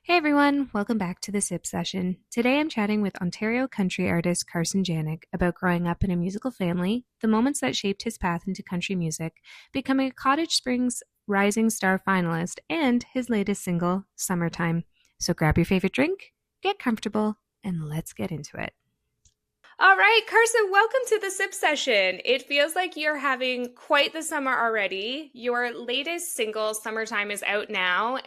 Hey everyone, welcome back to the Sip Session. Today I'm chatting with Ontario country artist Carson Janik about growing up in a musical family, the moments that shaped his path into country music, becoming a Cottage Springs Rising Star finalist, and his latest single, Summertime. So grab your favorite drink, get comfortable, and let's get into it. All right, Carson, welcome to the Sip Session. It feels like you're having quite the summer already. Your latest single, Summertime, is out now.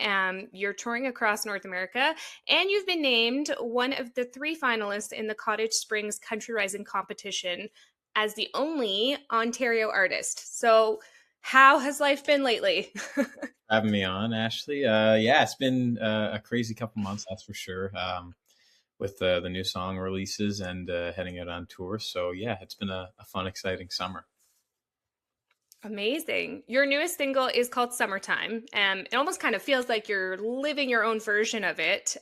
You're touring across North America, and you've been named one of the 3 finalists in the Cottage Springs Country Rising competition as the only Ontario artist. So, how has life been lately? Having me on, Ashley. Yeah, it's been a crazy couple months, that's for sure. With the new song releases and heading out on tour. So yeah, it's been a fun, exciting summer. Amazing. Your newest single is called Summertime. It almost kind of feels like you're living your own version of it.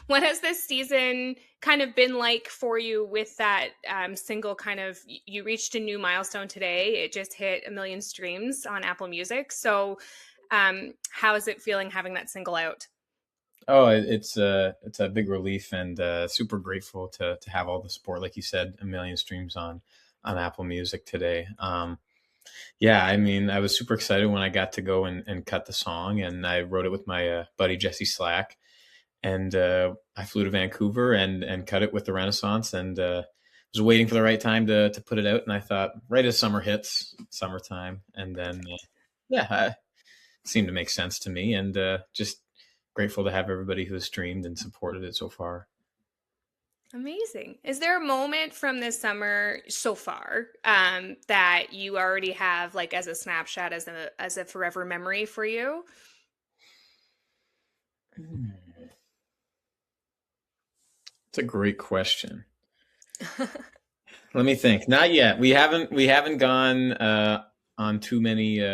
What has this season kind of been like for you with that single kind of, you reached a new milestone today. It just hit 1 million streams on Apple Music. So how is it feeling having that single out? Oh, it's a big relief and super grateful to have all the support. Like you said, 1 million streams on Apple Music today. Yeah, I mean, I was super excited when I got to go and cut the song, and I wrote it with my buddy Jesse Slack, and I flew to Vancouver and cut it with the Renaissance, and was waiting for the right time to put it out, and I thought right as summer hits, summertime, and then yeah, it seemed to make sense to me, and just grateful to have everybody who has streamed and supported it so far. Amazing. Is there a moment from this summer so far that you already have like as a snapshot, as a forever memory for you? It's a great question. Let me think. Not yet. We haven't gone on too many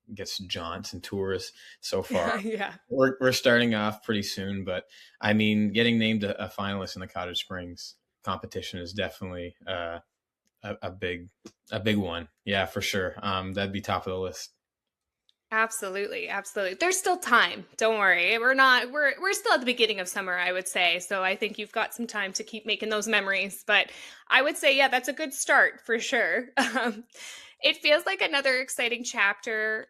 I guess jaunts and tours so far. Yeah. We're starting off pretty soon, but I mean, getting named a finalist in the Cottage Springs competition is definitely a big one. Yeah, for sure. That'd be top of the list. Absolutely, absolutely. There's still time. Don't worry. We're still at the beginning of summer, I would say. So I think you've got some time to keep making those memories. But I would say, yeah, that's a good start for sure. It feels like another exciting chapter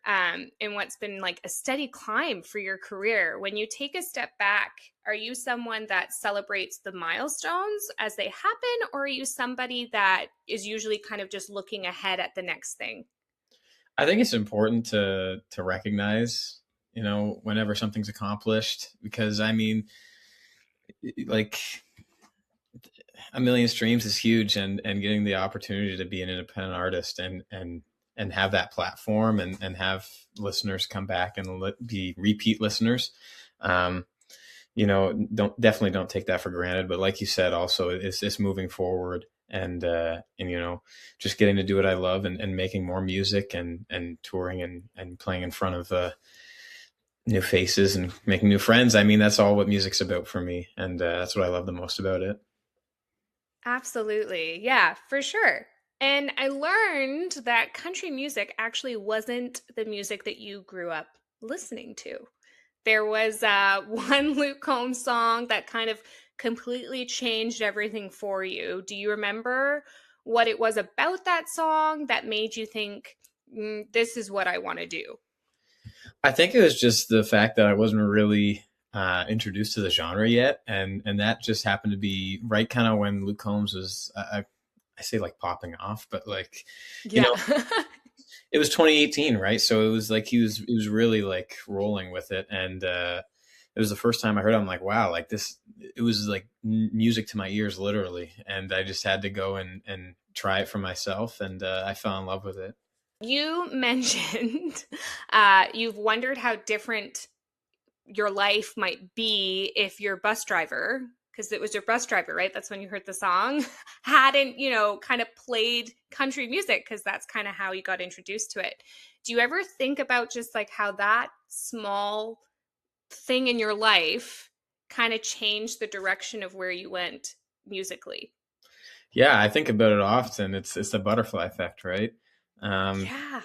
in what's been like a steady climb for your career. When you take a step back, are you someone that celebrates the milestones as they happen, or are you somebody that is usually kind of just looking ahead at the next thing? I think it's important to recognize, whenever something's accomplished, because I mean, like 1 million streams is huge, and getting the opportunity to be an independent artist and have that platform and have listeners come back and be repeat listeners. Um, don't take that for granted. But like you said, also it's moving forward and just getting to do what I love and making more music and touring and playing in front of new faces and making new friends. I mean, that's all what music's about for me, and that's what I love the most about it. Absolutely. Yeah, for sure. And I learned that country music actually wasn't the music that you grew up listening to. There was one Luke Combs song that kind of completely changed everything for you. Do you remember what it was about that song that made you think, this is what I want to do? I think it was just the fact that I wasn't really introduced to the genre yet, and that just happened to be right kind of when Luke Combs was I say like popping off, but like you Yeah. know it was 2018, right? So it was like he was really like rolling with it, and it was the first time I heard it. I'm like, wow, like this. It was like music to my ears, literally, and I just had to go and try it for myself, and I fell in love with it. You mentioned you've wondered how different your life might be if your bus driver, because it was your bus driver, right? That's when you heard the song, hadn't, kind of played country music, because that's kind of how you got introduced to it. Do you ever think about just like how that small thing in your life kind of changed the direction of where you went musically? Yeah, I think about it often. It's the butterfly effect, right? Um, Yeah,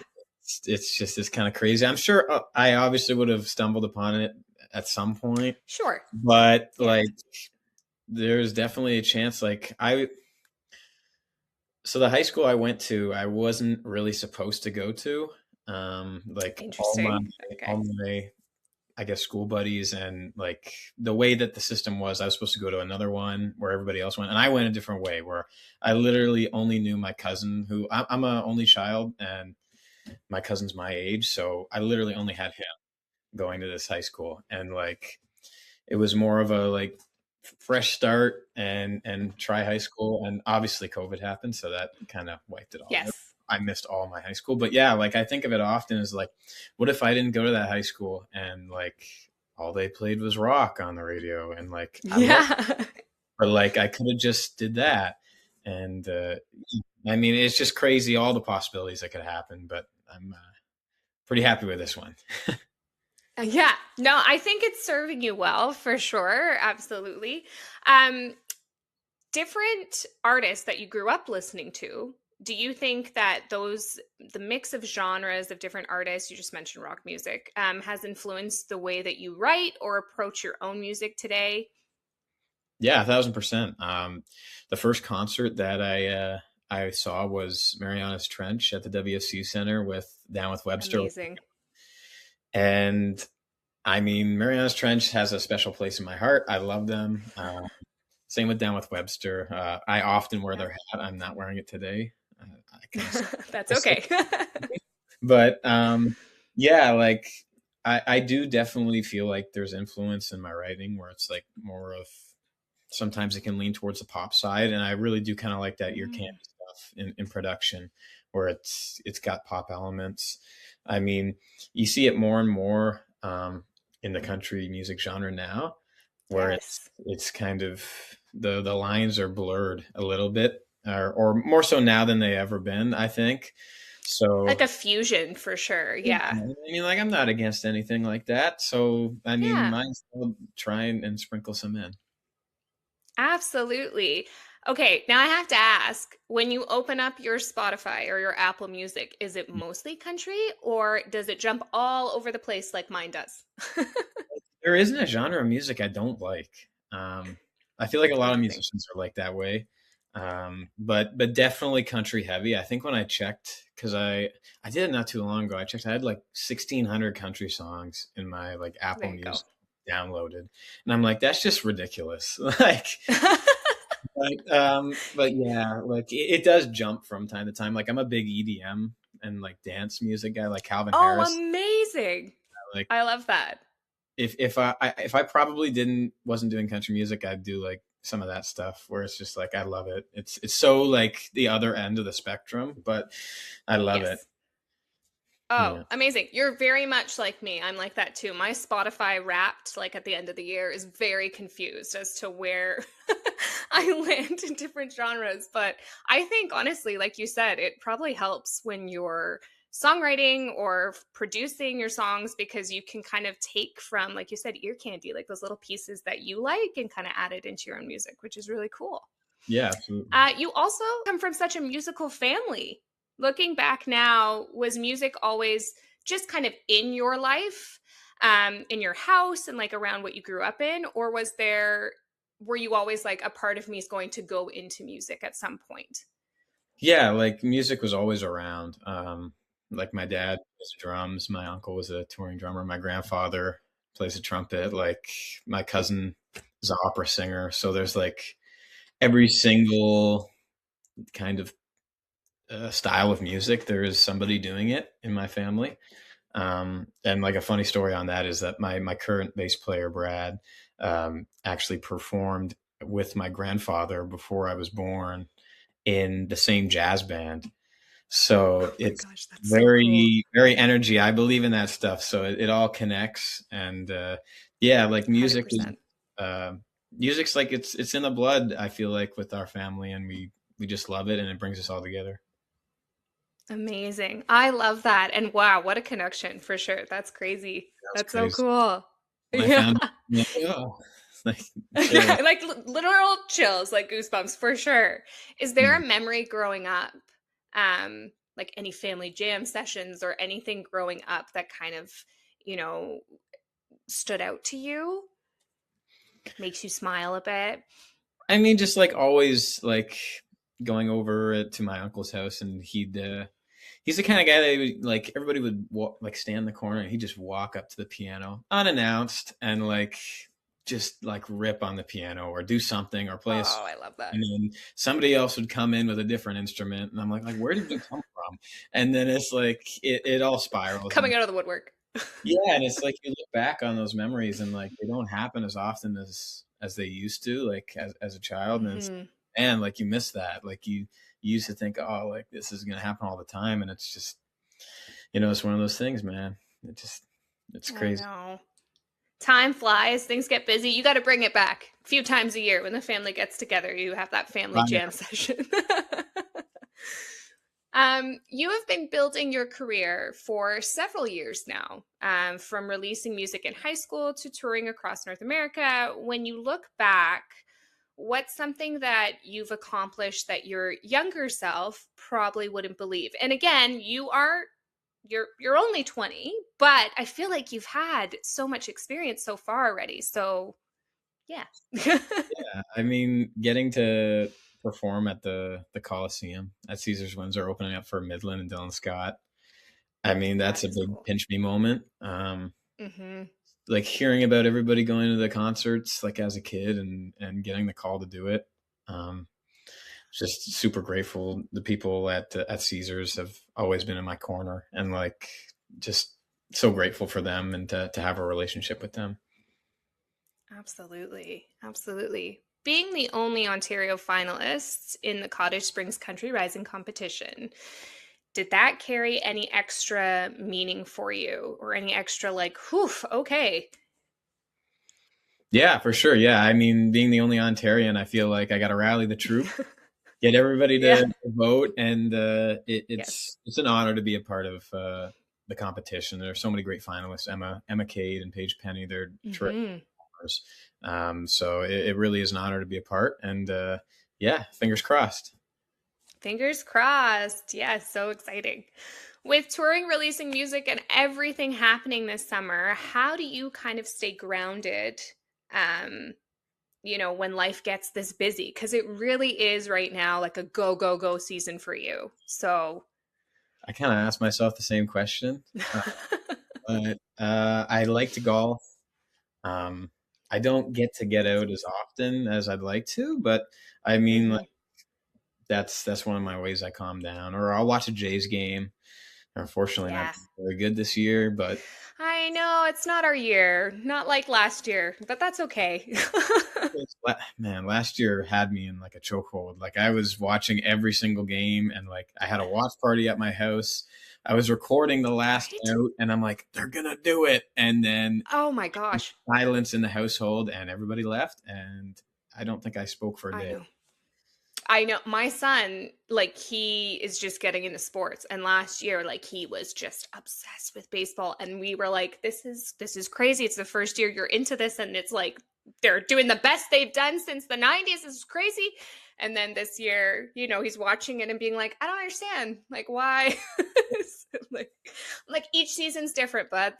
it's just it's kind of crazy. I'm sure I obviously would have stumbled upon it at some point, sure. but Yeah. like there's definitely a chance. So the high school I went to, I wasn't really supposed to go to. Like Interesting. all Okay. my I guess school buddies and like the way that the system was, I was supposed to go to another one where everybody else went, and I went a different way where I literally only knew my cousin who I'm a only child, and my cousin's my age, so I literally only had him going to this high school, and like it was more of a like fresh start and try high school, and obviously COVID happened, so that kind of wiped it all out. Yes. I missed all my high school, but yeah, like I think of it often as like, what if I didn't go to that high school and like all they played was rock on the radio, and like I love, Yeah. but like I could have just did that, and I mean it's just crazy all the possibilities that could happen, but I'm pretty happy with this one. Yeah. No, I think it's serving you well for sure. Absolutely. Um, Different artists that you grew up listening to, do you think that the mix of genres of different artists, you just mentioned rock music, has influenced the way that you write or approach your own music today? Yeah, 1,000%. The first concert that I saw was Mariana's Trench at the WSU Center with Down with Webster, Amazing. and I mean Mariana's Trench has a special place in my heart. I love them. Same with Down with Webster. I often wear Yeah. their hat. I'm not wearing it today. I kind of, That's okay. but yeah, like I do definitely feel like there's influence in my writing where it's like more of sometimes it can lean towards the pop side, and I really do kind of like that ear candy Mm, stuff in production where it's got pop elements. I mean, you see it more and more in the country music genre now, where yes. it's kind of the lines are blurred a little bit, or more so now than they ever been, I think. Like So a fusion for sure. yeah, Yeah. I mean, like I'm not against anything like that. So I mean, Yeah. might as well try and sprinkle some in. Absolutely. Okay, now I have to ask, when you open up your Spotify or your Apple Music, is it mostly country or does it jump all over the place like mine does? There isn't a genre of music I don't like. I feel like a lot of Amazing. musicians are like that way, but definitely country heavy. I think when I checked, because I did it not too long ago, I checked. I had like 1,600 country songs in my like Apple There you go. Music downloaded, and I'm like, that's just ridiculous. But yeah, like it does jump from time to time. Like I'm a big EDM and like dance music guy, like Calvin Oh, Harris. amazing. Like I love that. if I probably didn't wasn't doing country music, I'd do like some of that stuff where it's just like I love it. It's so like the other end of the spectrum, but I love it. Yes. Oh, Yeah. amazing. You're very much like me. I'm like that too. My Spotify Wrapped, like at the end of the year, is very confused as to where I land in different genres. But I think, honestly, like you said, it probably helps when you're songwriting or producing your songs because you can kind of take from, like you said, ear candy, like those little pieces that you like and kind of add it into your own music, which is really cool. Yeah, absolutely. You also come from such a musical family. Looking back now, was music always just kind of in your life, in your house and like around what you grew up in? Or were you always like a part of me is going to go into music at some point? Yeah, like music was always around. Like my dad plays the drums, my uncle was a touring drummer, my grandfather plays the trumpet, like my cousin is an opera singer. So there's like every single kind of style of music, there is somebody doing it in my family. And like a funny story on that is that my current bass player Brad actually performed with my grandfather before I was born in the same jazz band. So Oh my it's gosh, that's so cool. very very energy. I believe in that stuff, so it all connects. And yeah, like music is 100%. uh, music's like it's in the blood. I feel like with our family, and we just love it, and it brings us all together. Amazing. I love that. And wow, what a connection for sure. That's crazy. That's That's so crazy. cool. When I Yeah. found it, I'm like, oh. like chill. Like literal chills, like goosebumps for sure. Is there a Mm. memory growing up, like any family jam sessions or anything growing up that kind of, you know, stood out to you? Makes you smile a bit? I mean, just like always, like going over to my uncle's house, and he's the kind of guy that like everybody would like stand in the corner, and he'd just walk up to the piano unannounced and like just like rip on the piano or do something or play a Oh, song. I love that. And then somebody else would come in with a different instrument, and I'm like, where did you come from? And then it's like it all spirals. Coming out of the woodwork. Yeah, and it's like you look back on those memories and like they don't happen as often as they used to, like as a child, and it's Hmm. and like you miss that. Like you used to think, oh, like this is gonna happen all the time, and it's just it's one of those things, man. It's I crazy. know. Time flies, things get busy. You got to bring it back a few times a year when the family gets together. You have that family Right. jam session. You have been building your career for several years now, from releasing music in high school to touring across North America. When you look back, what's something that you've accomplished that your younger self probably wouldn't believe? And again, you're only 20, but I feel like you've had so much experience so far already. So, yeah. Yeah, I mean, getting to perform at the Coliseum at Caesars Windsor, opening up for Midland and Dylan Scott. I mean, That that's a is big cool. pinch me moment. Mhm. Like hearing about everybody going to the concerts like as a kid and getting the call to do it. Um, just super grateful. The people at Caesars have always been in my corner, and like just so grateful for them and to have a relationship with them. Absolutely. Absolutely. Being the only Ontario finalist in the Cottage Springs Country Rising competition, did that carry any extra meaning for you or any extra like, whew, okay. Yeah, for sure. Yeah, I mean, being the only Ontarian, I feel like I got to rally the troop, get everybody Yeah. to vote, and Yes. it's an honor to be a part of the competition. There are so many great finalists: Emma Cade and Paige Penny. They're terrific Hmm. performers. So it really is an honor to be a part, and yeah, fingers crossed. Fingers crossed. Yes, so exciting. With touring, releasing music, and everything happening this summer, how do you kind of stay grounded, um, when life gets this busy? Because it really is right now like a go, go, go season for you. So, I kind of asked myself the same question, but I like to golf. Um, I don't get out as often as I'd like to, but I mean, like hmm that's one of my ways I calm down. Or I'll watch a Jays game. Unfortunately, not yeah. very good this year, but I know it's not our year, not like last year, but that's okay. man, last year had me in like a chokehold. Like I was watching every single game, and like I had a watch party at my house. I was recording the last Right? out, and I'm like, they're gonna do it. And then Oh my gosh. silence in the household, and everybody left, and I don't think I spoke for a I day. know. I know my son, like he is just getting into sports and last year like he was just obsessed with baseball and we were like this is crazy. It's the first year you're into this and it's like they're doing the best they've done since the 90s. This is crazy. And then this year, he's watching it and being like, I don't understand. Like why? like like each season's different, but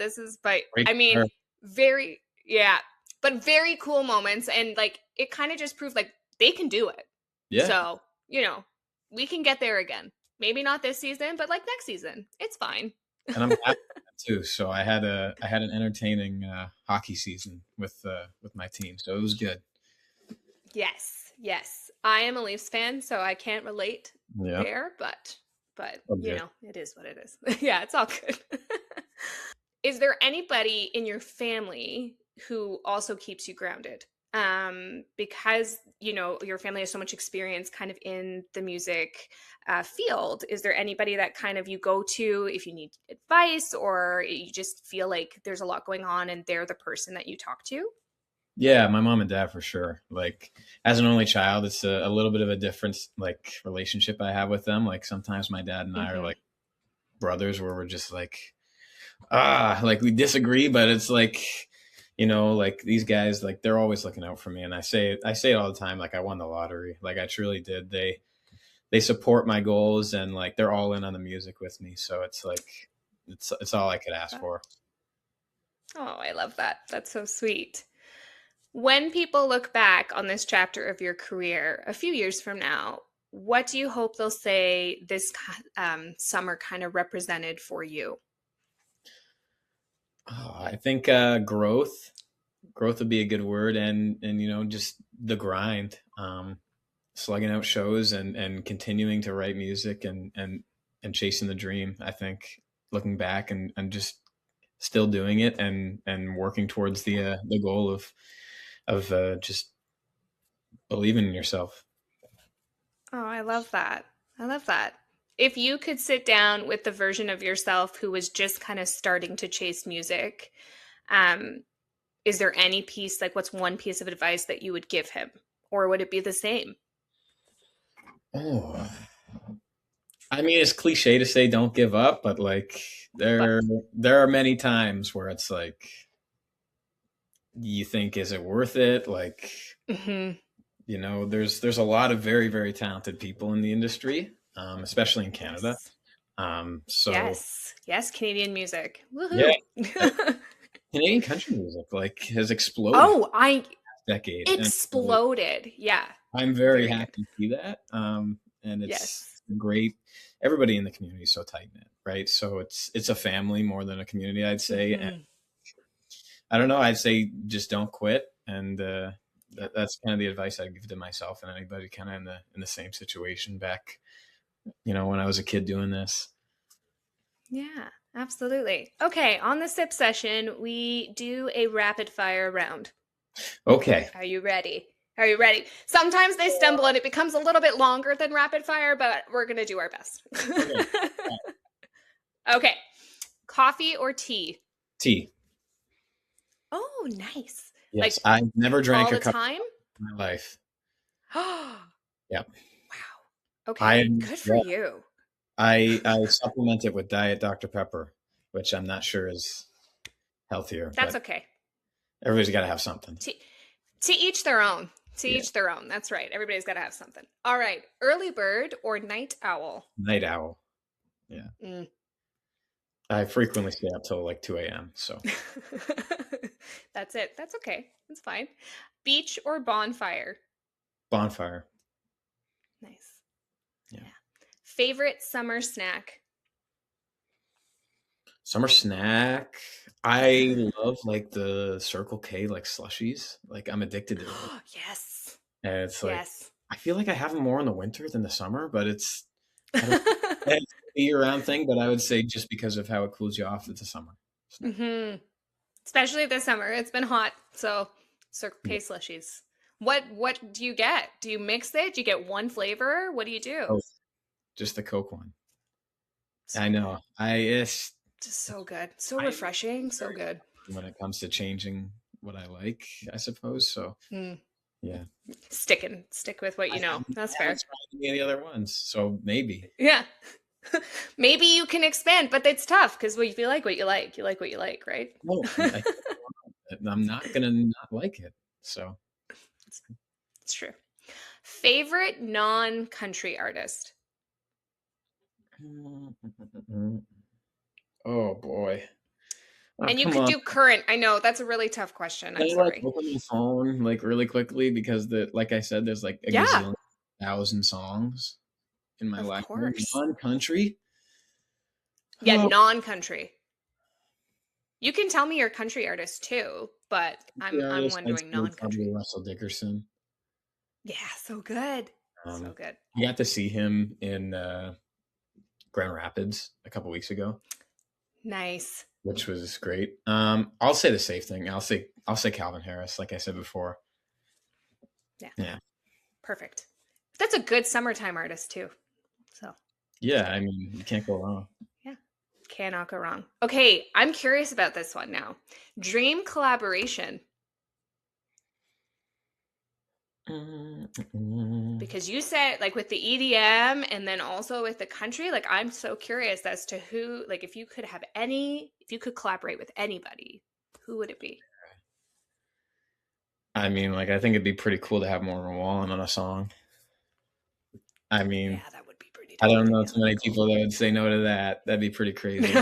Great I mean, start. very yeah, but very cool moments and like it kind of just proved like they can do it Yeah, so, we can get there again. Maybe not this season, but like next season. It's fine. and I'm happy too. So I had an entertaining hockey season with my team, so it was good. Yes, yes. I am a Leafs fan, so I can't relate Yeah, there, but object. it is what it is. Yeah, it's all good. Is there anybody in your family who also keeps you grounded? Because your family has so much experience kind of in the music field. Is there anybody that kind of you go to if you need advice or you just feel like there's a lot going on and they're the person that you talk to? Yeah, my mom and dad for sure. Like as an only child, it's a little bit of a different like relationship I have with them. Like sometimes my dad and I are Hmm. like brothers, where we're just like like we disagree, but it's like like these guys, like they're always looking out for me, and I say it all the time, like I won the lottery, like I truly did. They support my goals, and like they're all in on the music with me. So it's like it's all I could ask for. Oh, I love that. That's so sweet. When people look back on this chapter of your career a few years from now, what do you hope they'll say this summer kind of represented for you? Oh, I think growth would be a good word, and just the grind, slugging out shows and continuing to write music and chasing the dream. I think looking back and just still doing it and working towards the goal of just believing in yourself. Oh, I love that. I love that. If you could sit down with the version of yourself who was just kind of starting to chase music, um, is there any piece, like what's one piece of advice that you would give him? Or would it be the same? Oh, I mean, it's cliche to say don't give up, but like But there are many times where it's like you think, is it worth it? Like, mhm. there's a lot of very, very talented people in the industry, especially in Canada. Yes. So Yes. Yes, Canadian music. yeah, Woohoo. Canadian country music like has exploded Oh, I this decade, and exploded. Yeah. I'm very Very good. happy to see that. And it's Yes. great. Everybody in the community is so tight knit, right? So it's a family more than a community, I'd say. And Hmm. I don't know. I'd say just don't quit, and Yeah. that's kind of the advice I'd give to myself and anybody kind of in the same situation back, when I was a kid doing this. Yeah, absolutely. Okay, on the sip session, we do a rapid fire round. Okay. Are you ready? Are you ready? Sometimes they stumble and it becomes a little bit longer than rapid fire, but we're going to do our best. Okay. Okay. Coffee or tea? Tea. Oh, nice. Yes, Like I never drank all a the cup time? in my life. Oh, Yeah. wow. I Okay, good for yeah, you. I supplement it with Diet Dr. Pepper, which I'm not sure is healthier, That's but okay. everybody's got to have something. To, to each their own. To Yeah. each their own. That's right. Everybody's got to have something. All right. Early bird or night owl? Night owl. Yeah. Mm. I frequently stay up till like 2 a.m. So That's it. That's okay. That's fine. Beach or bonfire? bonfire. Nice. Yeah. Yeah. Favorite summer snack? Summer snack. I love like the Circle K like slushies. Like I'm addicted to those. Yes. And it's like Yes. I feel like I have them more in the winter than the summer, but I don't it's a year-round thing, but I would say just because of how it cools you off, it's a summer snack. Hmm. Especially this summer. It's been hot. So Circle Yeah. K slushies. What do you get? Do you mix it? Do you get one flavor? What do you do? Oh, just the Coke one. So I good. know. Just so good. So I'm refreshing. So very good. when it comes to changing what I like, I suppose. So Mm. yeah. Stick with what I you know. That's haven't fair. tried any of the other ones, so maybe. Yeah. Maybe you can expand, but it's tough because if you like what you like, you like what you like, right? No, I'm not gonna not like it. So It's true. Favorite non-country artist? oh boy. Oh, And you come could on. do current. I know that's a really tough question. I'm Can I like sorry. open my phone like really quickly because like I said, there's like a Yeah, gazillion thousand songs in my of library. course. Non-country. Yeah, Oh, non-country. You can tell me your country artist too, but the I'm artist, I'd wondering say probably non-country. Russell Dickerson. Yeah, so good. So Um, good. I got to see him in Grand Rapids a couple weeks ago, Nice. which was great. I'll say the safe thing. I'll say Calvin Harris, like I said before. Yeah, Yeah. perfect. That's a good summertime artist too. So, it's Yeah, good. I mean, you can't go wrong. Yeah. Cannot go wrong. Okay, I'm curious about this one now. Dream collaboration. Mm-mm. Because you said like with the EDM and then also with the country, like I'm so curious as to who, like if you could collaborate with anybody, who would it be? I mean, like, I think it'd be pretty cool to have Morgan Wallen on a song. I mean, Yeah, that would be pretty I dope. don't know Yeah, too that'd be many cool. people that would say no to that. That'd be pretty crazy.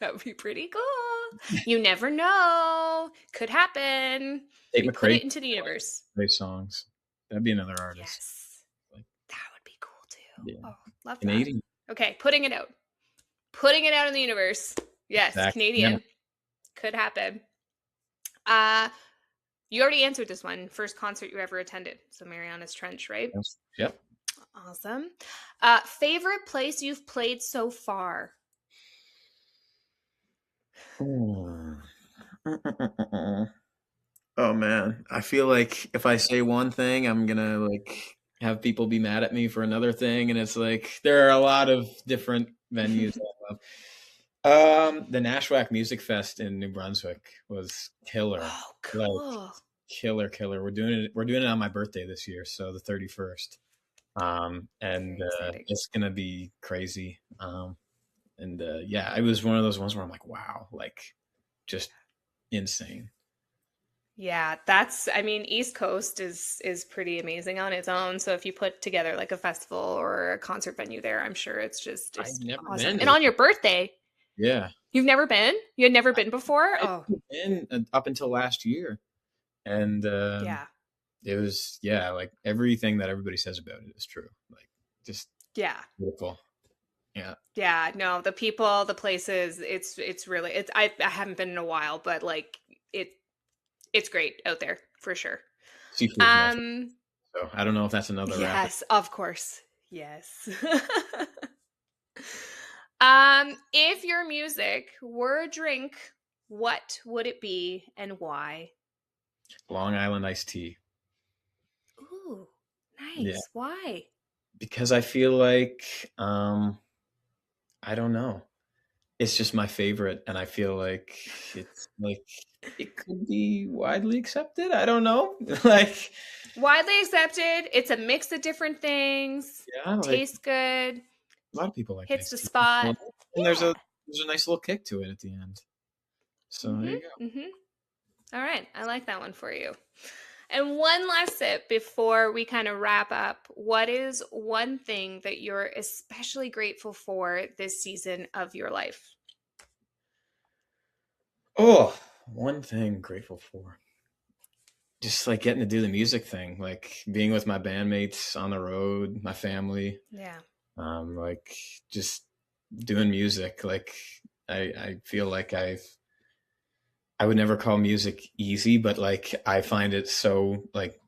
That would be pretty cool. You never know. Could happen. Tate We put McRae, it into the universe. great songs. That'd be another artist. Yes. Like, That would be cool too. yeah, Oh, love that. Canadian. Okay, putting it out. Putting it out in the universe. Yes, Zach, yeah, Canadian. Could happen. Uh you already answered this one. First concert you ever attended. So Mariana's Trench, right? yep. Awesome. Favorite place you've played so far? Hmm. Oh man, I feel like if I say one thing, I'm gonna like have people be mad at me for another thing, and it's like there are a lot of different venues I love. The Nashwack Music Fest in New Brunswick was killer, Oh, like cool. killer. We're doing it on my birthday this year, so the 31st. And Very exciting. it's gonna be crazy. And yeah, it was one of those ones where I'm like, wow, like just insane. Yeah, that's I mean, East Coast is pretty amazing on its own. So if you put together like a festival or a concert venue there, I'm sure it's just I've just never awesome. been And to on your birthday, yeah. you've never been? You had never been before? I'd Oh, been up until last year, and yeah. it was yeah, like everything that everybody says about it is true. Like just Yeah. beautiful. Yeah, Yeah, no, the people, the places, it's really it's I haven't been in a while, but like it it's great out there for sure. seafood's my favorite. Um So I don't know if that's another rapid. yes, of course. Yes. If your music were a drink, what would it be and why? Long Island iced tea. Ooh, Yeah, nice. Why? because I feel like I don't know. It's just my favorite, and I feel like it's like it could be widely accepted. I don't know. Like Widely accepted. It's a mix of different things. yeah, like Tastes good. a lot of people like Hits iced the tea. spot. And there's a Yeah. there's a nice little kick to it at the end. So there you go. Mm-hmm. Mm-hmm. All right. I like that one for you. And one last sip before we kind of wrap up. What is one thing that you're especially grateful for this season of your life? Oh, one thing grateful for. Just like getting to do the music thing, like being with my bandmates on the road, my family, Yeah. like just doing music. Like I feel like I would never call music easy, but like I find it so like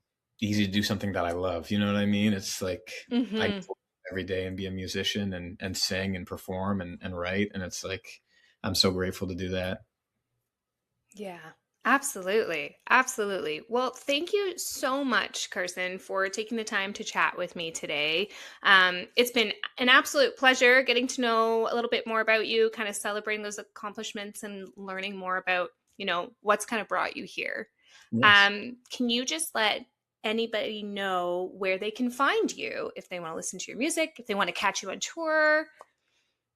easy to do something that I love. You know what I mean? It's like I Mm-hmm. get to wake up every day and be a musician and sing and perform and write, and it's like I'm so grateful to do that. Yeah, absolutely. Absolutely. Well, thank you so much, Carson, for taking the time to chat with me today. It's been an absolute pleasure getting to know a little bit more about you, kind of celebrating those accomplishments and learning more about, what's kind of brought you here. Yes. Can you just let anybody know where they can find you if they want to listen to your music, if they want to catch you on tour?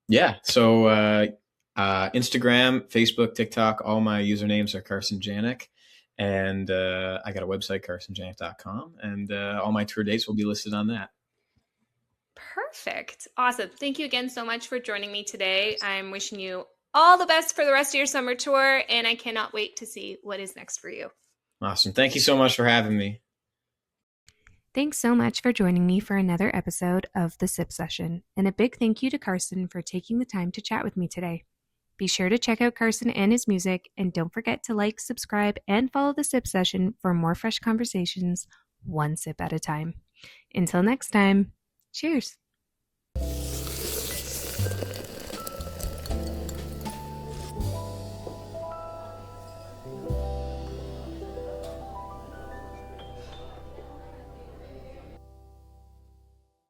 Yeah. So Instagram, Facebook, TikTok, all my usernames are Carson Janik. And I got a website, carsonjanik.com, and all my tour dates will be listed on that. Perfect. Awesome. Thank you again so much for joining me today. I'm wishing you all the best for the rest of your summer tour, and I cannot wait to see what is next for you. Awesome. Thank you so much for having me. Thanks so much for joining me for another episode of The Sip Session, and a big thank you to Carson for taking the time to chat with me today. Be sure to check out Carson and his music, and don't forget to like, subscribe, and follow The Sip Session for more fresh conversations, one sip at a time. Until next time, cheers.